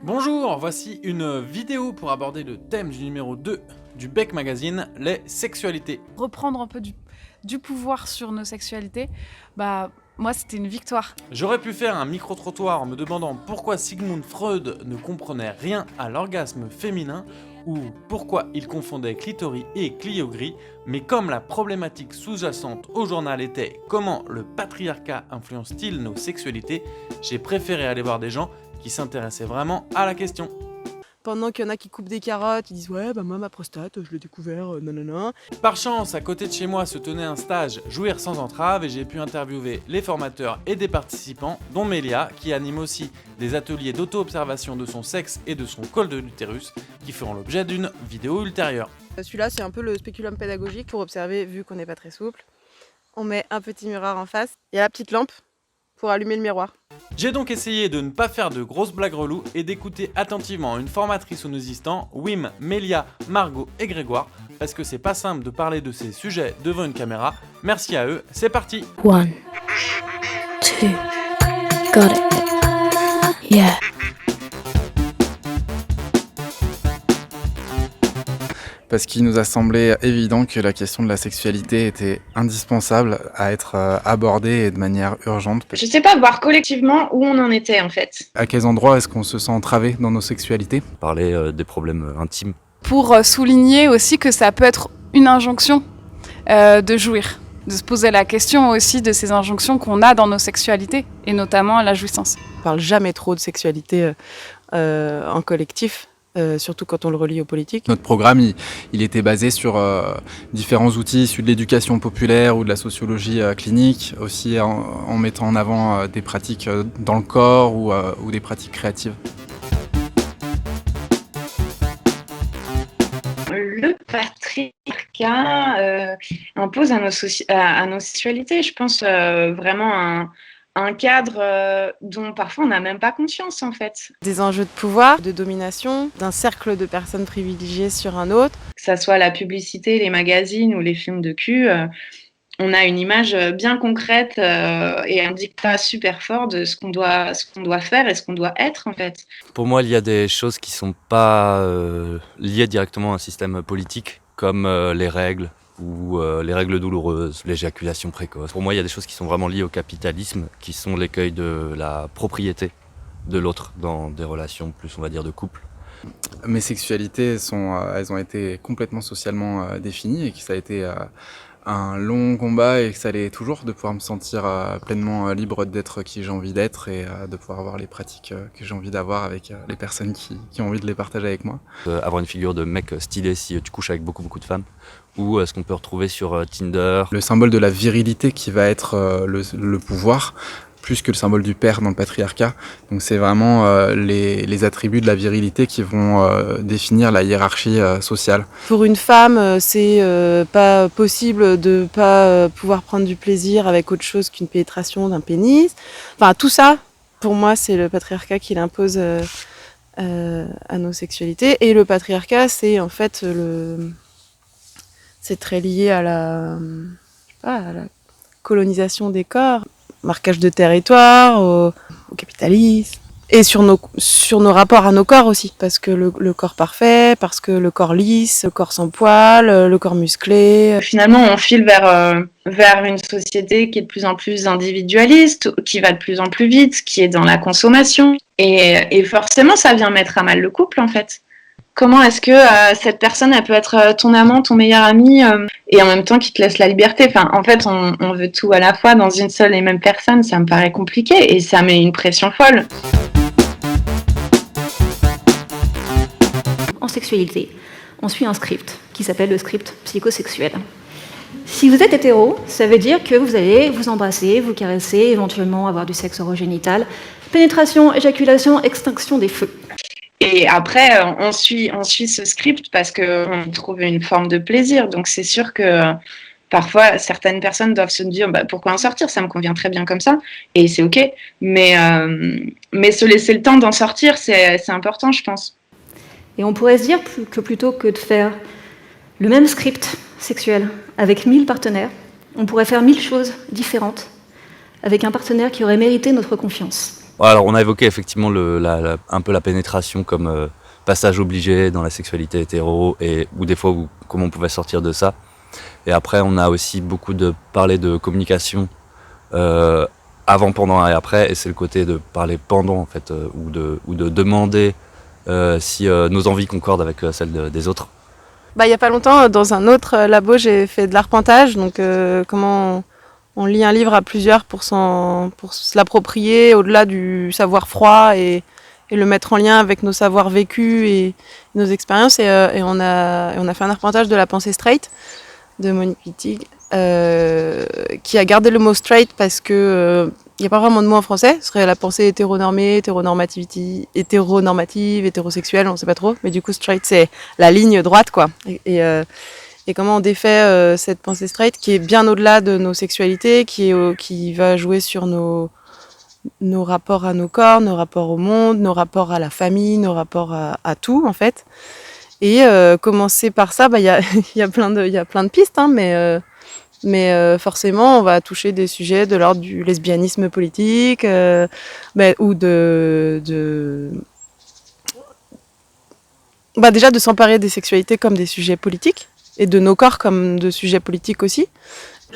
Bonjour, voici une vidéo pour aborder le thème du numéro 2 du Bec Magazine, les sexualités. Reprendre un peu du pouvoir sur nos sexualités, moi c'était une victoire. J'aurais pu faire un micro-trottoir en me demandant pourquoi Sigmund Freud ne comprenait rien à l'orgasme féminin ou pourquoi il confondait clitoris et cliogris, mais comme la problématique sous-jacente au journal était comment le patriarcat influence-t-il nos sexualités, j'ai préféré aller voir des gens qui s'intéressaient vraiment à la question. Pendant qu'il y en a qui coupent des carottes, ils disent ouais moi ma prostate je l'ai découvert, nanana. Par chance, à côté de chez moi se tenait un stage Jouir sans entrave et j'ai pu interviewer les formateurs et des participants, dont Mélia, qui anime aussi des ateliers d'auto-observation de son sexe et de son col de l'utérus, qui feront l'objet d'une vidéo ultérieure. Celui-là c'est un peu le spéculum pédagogique pour observer vu qu'on n'est pas très souple. On met un petit miroir en face, il y a la petite lampe pour allumer le miroir. J'ai donc essayé de ne pas faire de grosses blagues reloues et d'écouter attentivement une formatrice ou nos assistants, Wim, Mélia, Margot et Grégoire, parce que c'est pas simple de parler de ces sujets devant une caméra. Merci à eux, c'est parti. 1, 2, got it. Yeah. Parce qu'il nous a semblé évident que la question de la sexualité était indispensable à être abordée et de manière urgente. Je sais pas, voir collectivement où on en était en fait. À quels endroits est-ce qu'on se sent entravé dans nos sexualités ? Parler des problèmes intimes. Pour souligner aussi que ça peut être une injonction de jouir, de se poser la question aussi de ces injonctions qu'on a dans nos sexualités, et notamment la jouissance. On parle jamais trop de sexualité en collectif. Surtout quand on le relie aux politiques. Notre programme, il était basé sur différents outils issus de l'éducation populaire ou de la sociologie clinique, aussi en mettant en avant des pratiques dans le corps ou des pratiques créatives. Le patriarcat impose à nos sexualités, je pense, vraiment un cadre dont parfois on n'a même pas conscience en fait. Des enjeux de pouvoir, de domination, d'un cercle de personnes privilégiées sur un autre. Que ça soit la publicité, les magazines ou les films de cul, on a une image bien concrète et un dictat super fort de ce qu'on doit faire et ce qu'on doit être en fait. Pour moi, il y a des choses qui sont pas liées directement à un système politique, comme les règles ou les règles douloureuses, l'éjaculation précoce. Pour moi, il y a des choses qui sont vraiment liées au capitalisme, qui sont l'écueil de la propriété de l'autre dans des relations plus, on va dire, de couple. Mes sexualités, elles ont été complètement socialement définies et que ça a été un long combat et que ça l'est toujours de pouvoir me sentir pleinement libre d'être qui j'ai envie d'être et de pouvoir avoir les pratiques que j'ai envie d'avoir avec les personnes qui ont envie de les partager avec moi. Avoir une figure de mec stylé si tu couches avec beaucoup de femmes, ou ce qu'on peut retrouver sur Tinder. Le symbole de la virilité qui va être le pouvoir, plus que le symbole du père dans le patriarcat. Donc c'est vraiment les attributs de la virilité qui vont définir la hiérarchie sociale. Pour une femme, c'est pas possible de pas pouvoir prendre du plaisir avec autre chose qu'une pénétration d'un pénis. Enfin tout ça, pour moi, c'est le patriarcat qui l'impose à nos sexualités. Et le patriarcat, c'est en fait c'est très lié à la colonisation des corps. Marquage de territoire, au capitalisme, et sur nos rapports à nos corps aussi, parce que le corps parfait, parce que le corps lisse, le corps sans poils, le corps musclé. Finalement, on file vers une société qui est de plus en plus individualiste, qui va de plus en plus vite, qui est dans la consommation, et forcément, ça vient mettre à mal le couple, en fait. Comment est-ce que cette personne, elle peut être ton amant, ton meilleur ami, et en même temps qui te laisse la liberté. Enfin, en fait, on veut tout à la fois dans une seule et même personne. Ça me paraît compliqué et ça met une pression folle. En sexualité, on suit un script qui s'appelle le script psychosexuel. Si vous êtes hétéro, ça veut dire que vous allez vous embrasser, vous caresser, éventuellement avoir du sexe orogénital, pénétration, éjaculation, extinction des feux. Et après, on suit ce script parce qu'on trouve une forme de plaisir. Donc c'est sûr que parfois, certaines personnes doivent se dire pourquoi en sortir ? Ça me convient très bien comme ça. Et c'est OK. Mais se laisser le temps d'en sortir, c'est important, je pense. Et on pourrait se dire que plutôt que de faire le même script sexuel avec 1000 partenaires, on pourrait faire 1000 choses différentes avec un partenaire qui aurait mérité notre confiance. Alors, on a évoqué effectivement un peu la pénétration comme passage obligé dans la sexualité hétéro, ou des fois comment on pouvait sortir de ça. Et après, on a aussi beaucoup parlé de communication avant, pendant et après, et c'est le côté de parler pendant, en fait, ou de demander si nos envies concordent avec celles des autres. Il y a pas longtemps, dans un autre labo, j'ai fait de l'arpentage, donc comment on lit un livre à plusieurs pour se l'approprier au-delà du savoir froid et le mettre en lien avec nos savoirs vécus et nos expériences. Et on a fait un arpentage de La pensée straight de Monique Wittig, qui a gardé le mot straight parce que il n'y a pas vraiment de mot en français. Ce serait la pensée hétéronormée, hétéronormative, hétérosexuelle, on ne sait pas trop. Mais du coup, straight, c'est la ligne droite, quoi. Et comment on défait cette pensée straight qui est bien au-delà de nos sexualités, qui va jouer sur nos rapports à nos corps, nos rapports au monde, nos rapports à la famille, nos rapports à tout, en fait. Et commencer par ça, il y a plein de pistes, hein, mais forcément, on va toucher des sujets de l'ordre du lesbianisme politique, ou déjà de s'emparer des sexualités comme des sujets politiques, et de nos corps comme de sujets politiques aussi.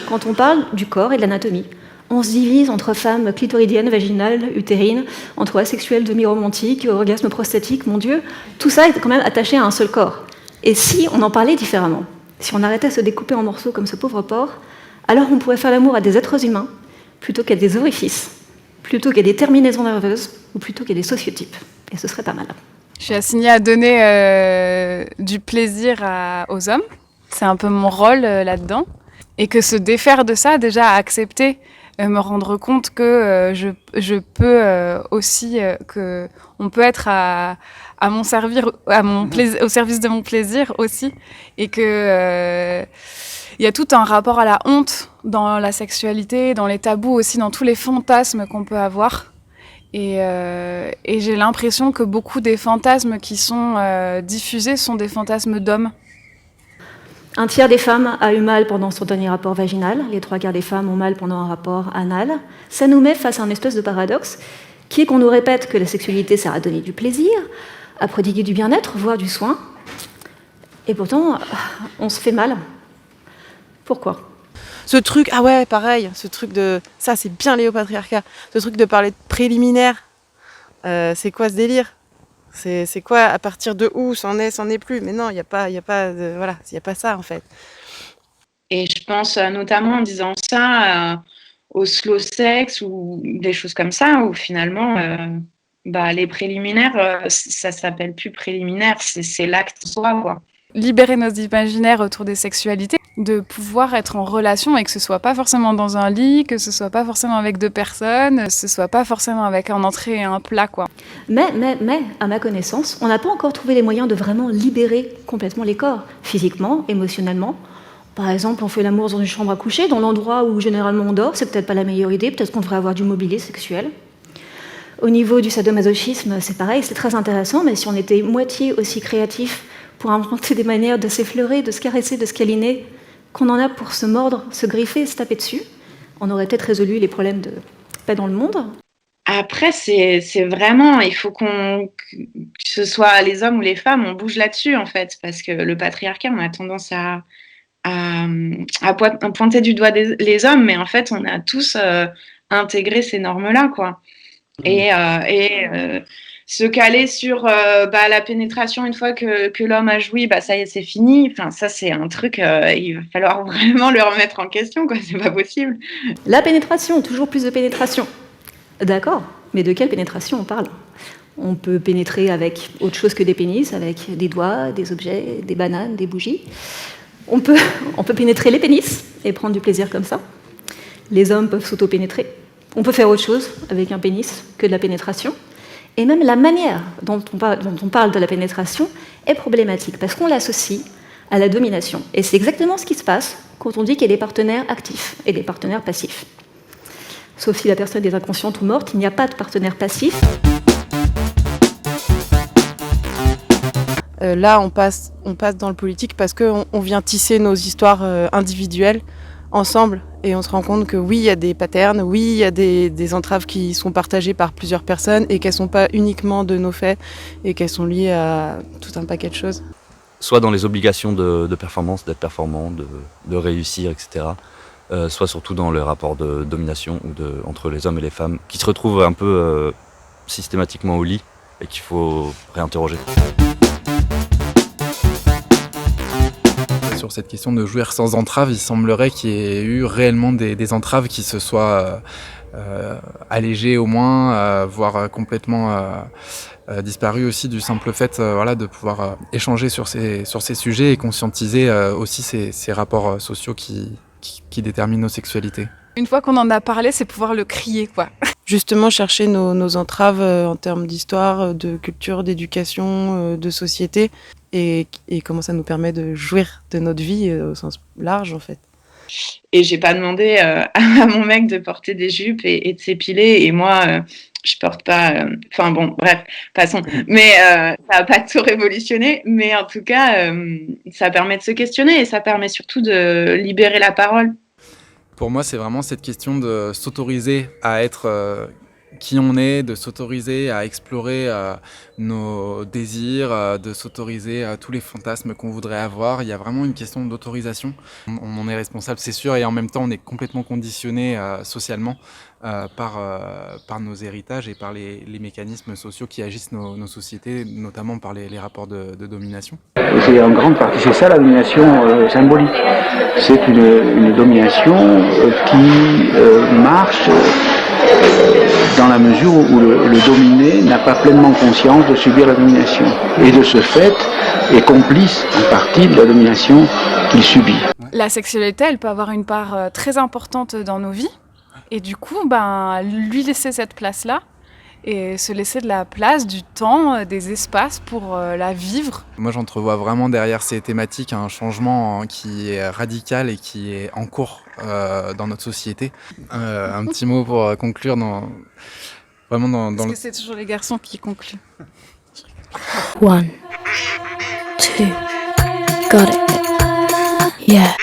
Quand on parle du corps et de l'anatomie, on se divise entre femmes clitoridiennes, vaginales, utérines, entre asexuelles, demi-romantiques, orgasme prostatique, mon Dieu. Tout ça est quand même attaché à un seul corps. Et si on en parlait différemment, si on arrêtait de se découper en morceaux comme ce pauvre porc, alors on pourrait faire l'amour à des êtres humains plutôt qu'à des orifices, plutôt qu'à des terminaisons nerveuses ou plutôt qu'à des sociotypes. Et ce serait pas mal. Je suis assignée à donner du plaisir aux hommes. C'est un peu mon rôle là-dedans. Et que se défaire de ça, déjà accepter, me rendre compte que je peux aussi, que on peut être au service de mon plaisir aussi, et que il y a tout un rapport à la honte dans la sexualité, dans les tabous aussi, dans tous les fantasmes qu'on peut avoir. Et j'ai l'impression que beaucoup des fantasmes qui sont diffusés sont des fantasmes d'hommes. Un tiers des femmes a eu mal pendant son dernier rapport vaginal, les 3/4 des femmes ont mal pendant un rapport anal. Ça nous met face à un espèce de paradoxe, qui est qu'on nous répète que la sexualité sert à donner du plaisir, à prodiguer du bien-être, voire du soin. Et pourtant, on se fait mal. Pourquoi ? Ce truc, pareil, ce truc de... Ça, c'est bien lié au patriarcat. Ce truc de parler de préliminaire, c'est quoi ce délire ? C'est quoi, à partir de où c'en est plus? Mais non, il n'y a pas ça en fait. Et je pense notamment en disant ça au slow sex ou des choses comme ça, où finalement, les préliminaires, ça s'appelle plus préliminaire, c'est l'acte en soi, quoi. Libérer nos imaginaires autour des sexualités, de pouvoir être en relation et que ce soit pas forcément dans un lit, que ce soit pas forcément avec 2 personnes, que ce soit pas forcément avec un entrée et un plat, quoi. Mais, à ma connaissance, on n'a pas encore trouvé les moyens de vraiment libérer complètement les corps, physiquement, émotionnellement. Par exemple, on fait l'amour dans une chambre à coucher, dans l'endroit où généralement on dort, c'est peut-être pas la meilleure idée, peut-être qu'on devrait avoir du mobilier sexuel. Au niveau du sadomasochisme, c'est pareil, c'est très intéressant, mais si on était moitié aussi créatif pour inventer des manières de s'effleurer, de se caresser, de se câliner, qu'on en a pour se mordre, se griffer, se taper dessus, on aurait peut-être résolu les problèmes de paix dans le monde. Après, c'est vraiment, il faut que ce soit les hommes ou les femmes, on bouge là-dessus, en fait, parce que le patriarcat, on a tendance à pointer du doigt les hommes, mais en fait, on a tous intégré ces normes-là, quoi. Et se caler sur la pénétration une fois que l'homme a joui, ça y est, c'est fini. Enfin, ça, c'est un truc, il va falloir vraiment le remettre en question, quoi. C'est pas possible. La pénétration, toujours plus de pénétration. D'accord, mais de quelle pénétration on parle ? On peut pénétrer avec autre chose que des pénis, avec des doigts, des objets, des bananes, des bougies. On peut pénétrer les pénis et prendre du plaisir comme ça. Les hommes peuvent s'auto-pénétrer. On peut faire autre chose avec un pénis que de la pénétration. Et même la manière dont on parle de la pénétration est problématique, parce qu'on l'associe à la domination. Et c'est exactement ce qui se passe quand on dit qu'il y a des partenaires actifs et des partenaires passifs. Sauf si la personne est inconsciente ou morte, il n'y a pas de partenaire passif. Là, on passe dans le politique parce qu'on vient tisser nos histoires individuelles ensemble. Et on se rend compte que oui, il y a des patterns, oui, il y a des entraves qui sont partagées par plusieurs personnes et qu'elles ne sont pas uniquement de nos faits et qu'elles sont liées à tout un paquet de choses. Soit dans les obligations de performance, d'être performant, de réussir, etc. Soit surtout dans le rapport de domination entre les hommes et les femmes, qui se retrouvent un peu systématiquement au lit et qu'il faut réinterroger. Sur cette question de jouir sans entrave, il semblerait qu'il y ait eu réellement des entraves qui se soient allégées au moins, voire complètement disparues aussi du simple fait de pouvoir échanger sur ces sujets et conscientiser aussi ces rapports sociaux qui déterminent nos sexualités. Une fois qu'on en a parlé, c'est pouvoir le crier, quoi. Justement, chercher nos entraves en termes d'histoire, de culture, d'éducation, de société, et comment ça nous permet de jouir de notre vie au sens large, en fait. Et j'ai pas demandé à mon mec de porter des jupes et de s'épiler, et moi, je porte pas... Enfin bon, bref, passons. Mais ça a pas tout révolutionné, mais en tout cas, ça permet de se questionner, et ça permet surtout de libérer la parole. Pour moi, c'est vraiment cette question de s'autoriser à être qui on est, de s'autoriser à explorer nos désirs, de s'autoriser à tous les fantasmes qu'on voudrait avoir. Il y a vraiment une question d'autorisation. On en est responsable, c'est sûr, et en même temps, on est complètement conditionné socialement par nos héritages et par les mécanismes sociaux qui agissent nos sociétés, notamment par les rapports de domination. C'est en grande partie, c'est ça la domination symbolique. C'est une domination qui marche dans la mesure où le dominé n'a pas pleinement conscience de subir la domination. Et de ce fait, est complice en partie de la domination qu'il subit. La sexualité, elle peut avoir une part très importante dans nos vies. Et du coup, lui laisser cette place-là et se laisser de la place, du temps, des espaces pour la vivre. Moi, j'entrevois vraiment derrière ces thématiques un changement qui est radical et qui est en cours dans notre société. Un petit mot pour conclure Parce que c'est toujours les garçons qui concluent. 1, 2, got it. Yeah.